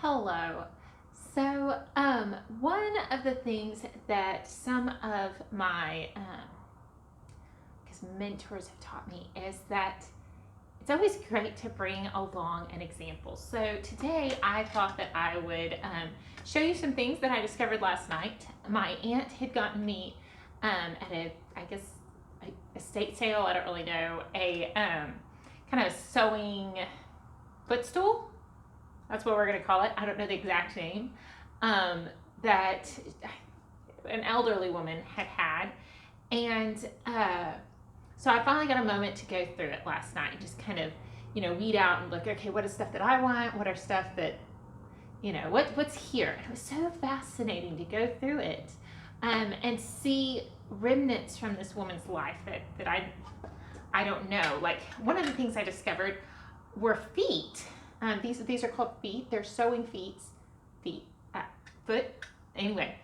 Hello. One of the things that some of my mentors have taught me is that it's always great to bring along an example. So today I thought that I would show you some things that I discovered last night. My aunt had gotten me at a estate sale, I don't really know, a kind of sewing footstool. That's what we're going to call it. I don't know the exact name. That an elderly woman had. And so I finally got a moment to go through it last night and just kind of, weed out and look, okay, what is stuff that I want? What are stuff that, what's here? And it was so fascinating to go through it and see remnants from this woman's life that I don't know. Like, one of the things I discovered were feet. These are called feet. They're sewing foot. Anyway,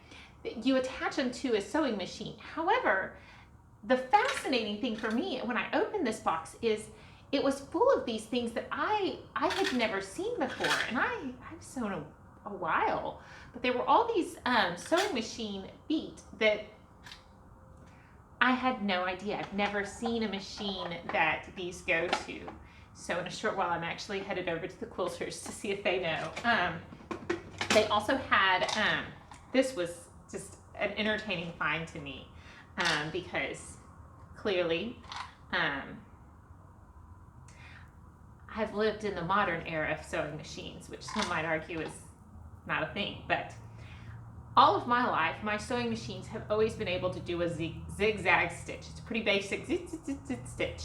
you attach them to a sewing machine. However, the fascinating thing for me when I opened this box is it was full of these things that I had never seen before, and I've sewn a while, but there were all these sewing machine feet that I had no idea. I've never seen a machine that these go to. So in a short while, I'm actually headed over to the quilters to see if they know. They also had, this was just an entertaining find to me because clearly I've lived in the modern era of sewing machines, which some might argue is not a thing. But all of my life, my sewing machines have always been able to do a zigzag stitch. It's a pretty basic stitch.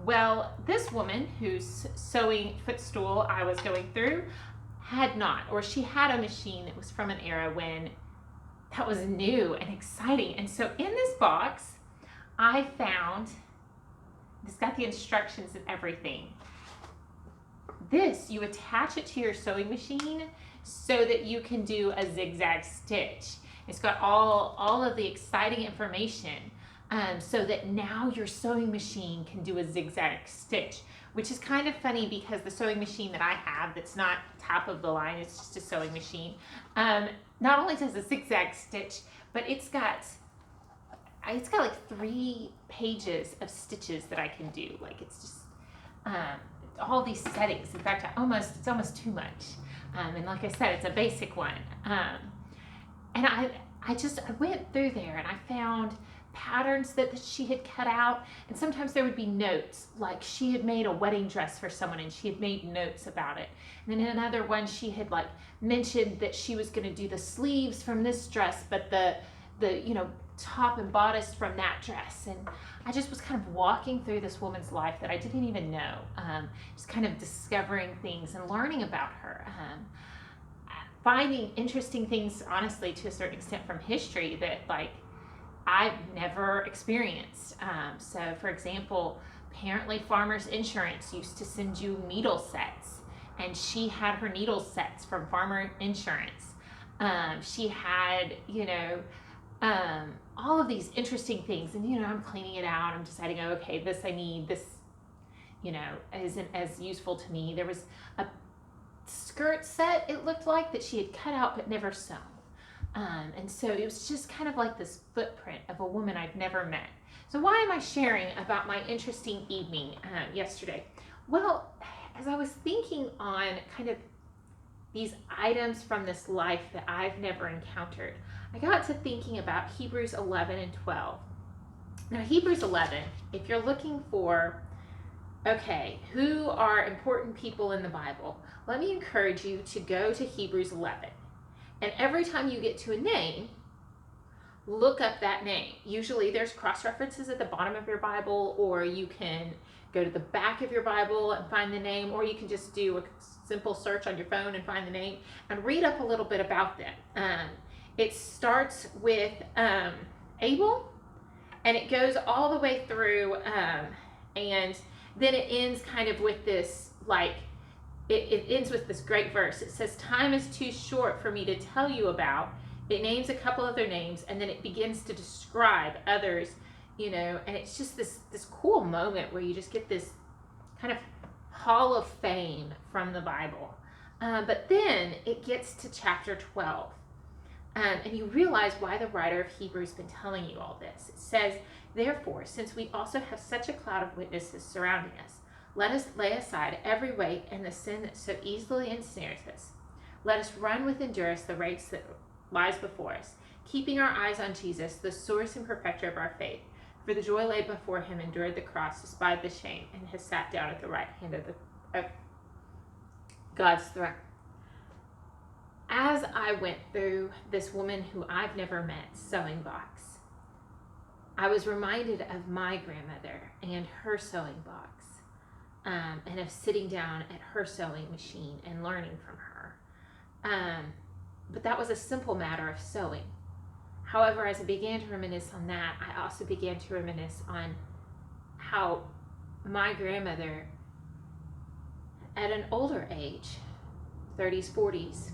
Well, this woman whose sewing footstool I was going through had not, or she had a machine that was from an era when that was new and exciting. And so in this box, I found, it's got the instructions and everything. This, you attach it to your sewing machine so that you can do a zigzag stitch. It's got all of the exciting information. So that now your sewing machine can do a zigzag stitch, which is kind of funny because the sewing machine that I have, that's not top of the line, it's just a sewing machine, not only does a zigzag stitch, but it's got like 3 pages of stitches that I can do. Like, it's just all these settings. In fact, it's almost too much. And like I said, it's a basic one. And I went through there and I found patterns that she had cut out, and sometimes there would be notes, like she had made a wedding dress for someone and she had made notes about it. And then in another one, she had like mentioned that she was going to do the sleeves from this dress, but the top and bodice from that dress. And I just was kind of walking through this woman's life that I didn't even know, just kind of discovering things and learning about her, finding interesting things, honestly, to a certain extent from history that like I've never experienced. So for example, apparently Farmers Insurance used to send you needle sets, and she had her needle sets from Farmer Insurance. She had, all of these interesting things, and I'm cleaning it out. I'm deciding, okay, this I need, this, isn't as useful to me. There was a skirt set, it looked like, that she had cut out but never sewn. And so it was just kind of like this footprint of a woman I've never met. So why am I sharing about my interesting evening yesterday? Well, as I was thinking on kind of these items from this life that I've never encountered, I got to thinking about Hebrews 11 and 12. Now, Hebrews 11, if you're looking for, okay, who are important people in the Bible, let me encourage you to go to Hebrews 11. And every time you get to a name, look up that name. Usually there's cross-references at the bottom of your Bible, or you can go to the back of your Bible and find the name, or you can just do a simple search on your phone and find the name and read up a little bit about them. It starts with Abel, and it goes all the way through, and then it ends kind of with this, like, it ends with this great verse. It says, time is too short for me to tell you about. It names a couple of their names, and then it begins to describe others, and it's just this cool moment where you just get this kind of hall of fame from the Bible. But then it gets to chapter 12. And you realize why the writer of Hebrews has been telling you all this. It says, therefore, since we also have such a cloud of witnesses surrounding us, let us lay aside every weight and the sin that so easily ensnares us. Let us run with endurance the race that lies before us, keeping our eyes on Jesus, the source and perfecter of our faith. For the joy laid before him endured the cross, despised the shame, and has sat down at the right hand of God's throne. As I went through this woman who I've never met sewing box, I was reminded of my grandmother and her sewing box, and of sitting down at her sewing machine and learning from her. But that was a simple matter of sewing. However, as I began to reminisce on that, I also began to reminisce on how my grandmother, at an older age, 30s, 40s,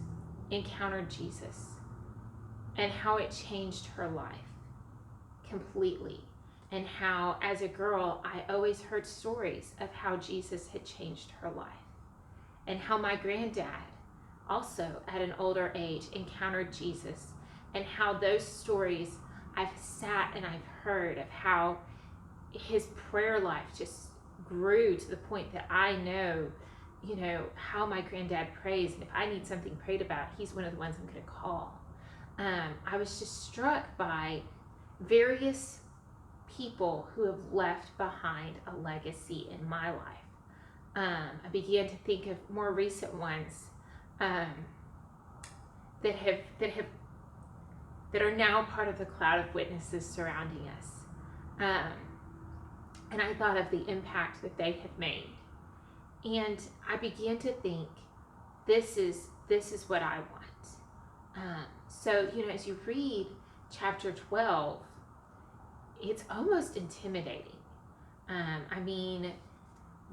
encountered Jesus, and how it changed her life completely, and how as a girl I always heard stories of how Jesus had changed her life, and how my granddad also at an older age encountered Jesus, and how those stories I've sat and I've heard of how his prayer life just grew to the point that I know how my granddad prays, and if I need something prayed about, he's one of the ones I'm going to call. I was just struck by various people who have left behind a legacy in my life. I began to think of more recent ones that are now part of the cloud of witnesses surrounding us. And I thought of the impact that they have made. And I began to think, this is what I want. So, as you read chapter 12, it's almost intimidating. I mean,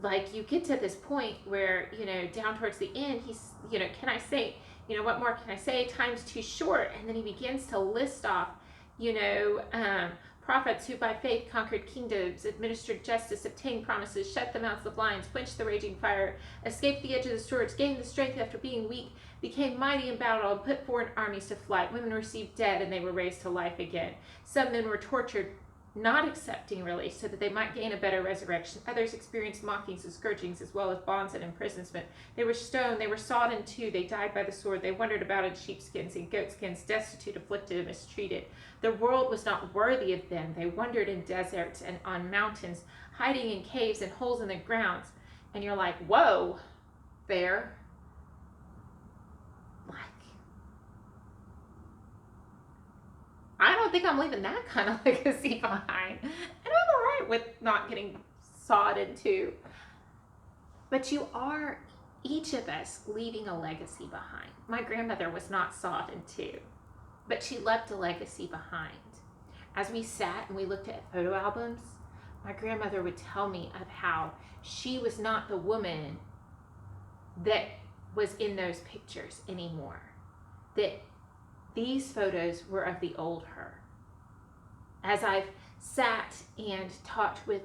like you get to this point where, down towards the end, he's, can I say, what more can I say? Time's too short. And then he begins to list off, prophets who by faith conquered kingdoms, administered justice, obtained promises, shut the mouths of lions, quenched the raging fire, escaped the edge of the swords, gained the strength after being weak, became mighty in battle, and put foreign armies to flight. Women received dead, and they were raised to life again. Some men were tortured, not accepting release, so that they might gain a better resurrection. Others experienced mockings and scourgings, as well as bonds and imprisonment. They were stoned, they were sawed in two, they died by the sword, they wandered about in sheepskins and goatskins, destitute, afflicted, and mistreated. The world was not worthy of them. They wandered in deserts and on mountains, hiding in caves and holes in the grounds. And you're like, whoa, Bear. I don't think I'm leaving that kind of legacy behind. And I'm all right with not getting sawed in two. But you are, each of us, leaving a legacy behind. My grandmother was not sawed in two, but she left a legacy behind. As we sat and we looked at photo albums, my grandmother would tell me of how she was not the woman that was in those pictures anymore. That these photos were of the old her. As I've sat and talked with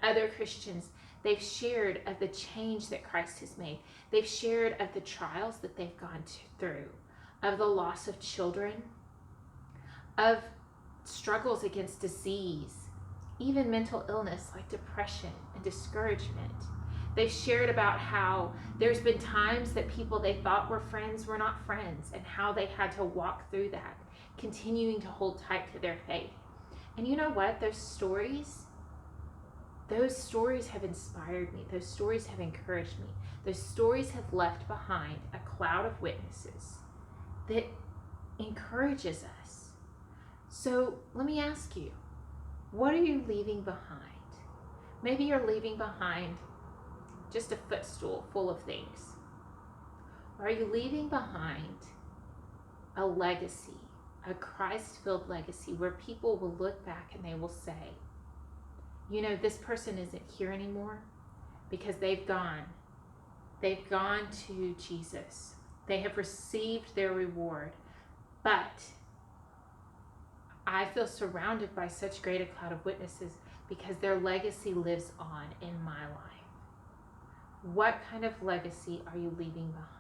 other Christians, they've shared of the change that Christ has made. They've shared of the trials that they've gone through, of the loss of children, of struggles against disease, even mental illness like depression and discouragement. They've shared about how there's been times that people they thought were friends were not friends, and how they had to walk through that, continuing to hold tight to their faith. And you know what? Those stories have inspired me. Those stories have encouraged me. Those stories have left behind a cloud of witnesses that encourages us. So let me ask you, what are you leaving behind? Maybe you're leaving behind just a footstool full of things. Or are you leaving behind a legacy, a Christ-filled legacy, where people will look back and they will say, this person isn't here anymore because they've gone to Jesus. They have received their reward. But I feel surrounded by such great a cloud of witnesses because their legacy lives on in my life. What kind of legacy are you leaving behind?